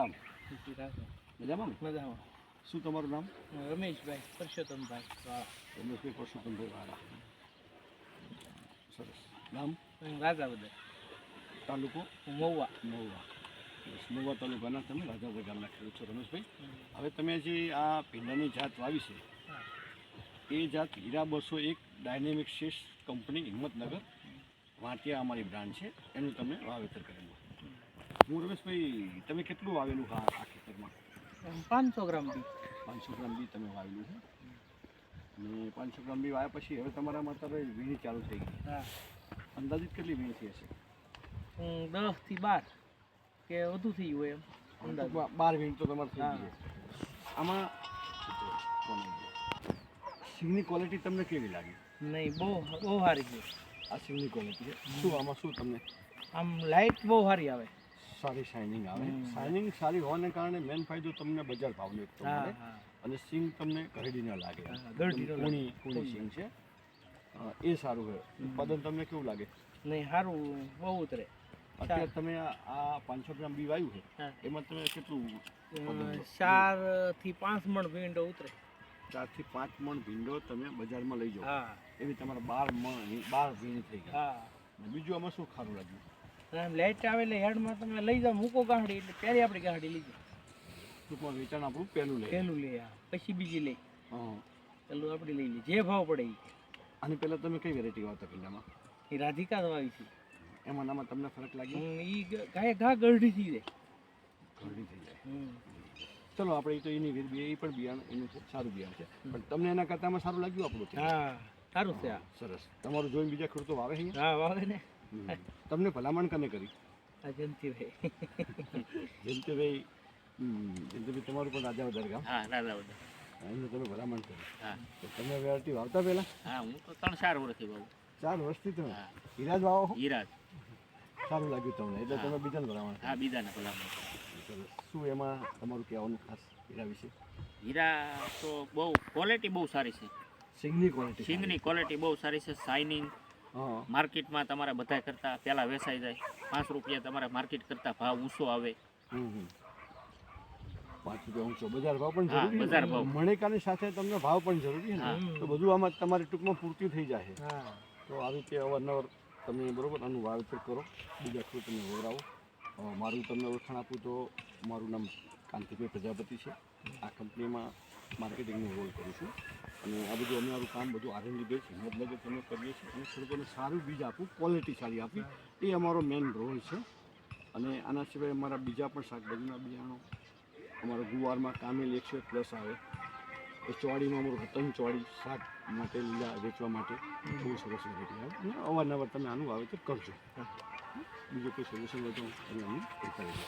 મજામાં મજામાં. શું તમારું નામ? રમેશભાઈ પરસોત્તમભાઈ વાળા. રમેશભાઈ પરસોત્તમભાઈ વાળા. સરસ. નામ? રાજાવદર. તાલુકો? મહુવા. મહુવા. મહુવા તાલુકાના તમે રાજાવદર ગામના ખેડૂત છો રમેશભાઈ. હવે તમે જે આ ભીંડાની જાત વાવી છે એ જાત હીરા 201 ડાયનેમિક સીડ્સ કંપની હિંમતનગર વાંટિયા અમારી બ્રાન્ડ છે, એનું તમે વાવેતર કરેલું. હું રમેશભાઈ, તમે કેટલું વાવેલું આ ખેતરમાં? 500 ગ્રામ બી. 500 ગ્રામ બી તમે વાવેલું છે અને 500 ગ્રામ બી વાવ્યા પછી હવે તમારામાં અત્યારે વીણી ચાલુ થઈ ગઈ. હા. અંદાજિત કેટલી વીણી થઈ હશે? 10 થી 12 કે વધુ થઈ ગયું એમ અંદાજ. 12 વીણી તો તમારે થઈ ગઈ. આમાં સિંગની ક્વોલિટી તમને કેવી લાગી? નહીં, બહુ સારી છે આ સિંગની ક્વોલિટી છે. શું આમાં શું તમને? આમ લાઇટ બહુ સારી આવે, સારી શાઇનિંગ આવે. શાઇનિંગ સારી હોવાને કારણે મેન ફાયદો તમને બજાર ભાવનો એક તો મળે અને સિંગ તમને ઘરડી ન લાગે. કૂણી સિંગ છે એ સારું છે. ઉત્પાદન તમને કેવું લાગે? નહીં, સારું, બહુ ઉતરે. અત્યારે તમે આ 500 ગ્રામ બી વાવ્યું છે એમાં તમે કેટલું? 4 થી 5 મણ ભીંડો ઉતરે. 4 થી 5 મણ ભીંડો તમે બજારમાં લઈ જાઓ. હા. એવી તમારે 12 વીણી થઈ ગઈ. હા. બીજું આમાં શું ખારું લાગ્યું? આમ લાઇટ આવે એટલે હેડમાં તમે લઈ જાઓ, મૂકો ગાંઠડી એટલે પહેલી આપણી ગાંઠડી લઈ જાઓ. ટૂંકમાં વેચાણ આપણું પહેલું લઈ પછી બીજી લઈ. હા. પેલું આપણે લઈ લઈએ જે ભાવ પડે એ. આની પહેલાં તમે કઈ વેરાયટી વાવતા ભીંડામાં? એ રાધિકા વાવી છે. એમાં નામાં તમને ફરક લાગ્યો? એ ઘા ગરડી થઈ જાય. ઘરડી થઈ જાય. ચલો આપણે તો એની એ પણ બિયારણ એનું છે, સારું બિયારણ છે, પણ તમને એના કરતાંમાં સારું લાગ્યું આપણું? હા, સારું છે. સરસ. તમારું જોઈને બીજા ખેડૂતો વાવે છે? હા, વાવે ને. તમને ભલામણ કને કરી? જયંતિભાઈ. જયંતિભાઈ તમારું પણ રાજાવદર ગામ? હા, રાજાવદર. એમને તમે ભલામણ કરી? હા. તો તમે વેરાયટી વાવતા પહેલા? હા, હું તો 3-4 વર્ષથી વાવું. 4 વર્ષથી તમે હીરા જ વાવો? હીરા. સારું લાગ્યું તમને એટલે તમે બીજાને ભલામણ? હા, બીજાને ભલામણ. સરસ. શું એમાં તમારું કહેવાનું ખાસ હીરા વિશે? હીરા તો બહુ ક્વોલિટી બહુ સારી છે. સિંગની ક્વોલિટી? સિંગની ક્વોલિટી બહુ સારી છે. શાઇનિંગ માર્કેટમાં તમારા બધા કરતાં પહેલાં વેચાઈ જાય. 5 રૂપિયા તમારા માર્કેટ કરતાં ભાવ ઊંચો આવે. 5 રૂપિયા ઊંચો બજાર ભાવ પણ જરૂરી. બજાર ભાવ મણેકાની સાથે તમને ભાવ પણ જરૂરી છે. તો બધું આમાં તમારે ટૂંકમાં પૂર્તિ થઈ જાય. તો આવી રીતે અવારનવાર તમે બરોબર આનું વાવેતર કરો, બીજા ખેડૂતોને વવરાવો. મારું તમને ઓળખાણ આપું તો મારું નામ કાંતિભાઈ પ્રજાપતિ છે. આ કંપનીમાં માર્કેટિંગનો રોલ કરું છું અને આ બધું અમારું કામ બધું R&D બેઝ હિંમતનગર તમે કરીએ છીએ અને ખેડૂતોને સારું બીજ આપવું, ક્વોલિટી સારી આપવી, એ અમારો મેઇન રોલ છે. અને આના સિવાય અમારા બીજા પણ શાકભાજીના બિયારણો, અમારા ગુવારમાં કામેલ 101+ આવે, એ ચોળીમાં અમારું રતન ચોળી શાક માટે લીલા વેચવા માટે બહુ સરસ વેરાયટી આવે અને અવારનવાર તમે આનું વાવેતર કરજો. બીજું કોઈ સોલ્યુશન હોય તો તમે અમને કહેતા રહેજો.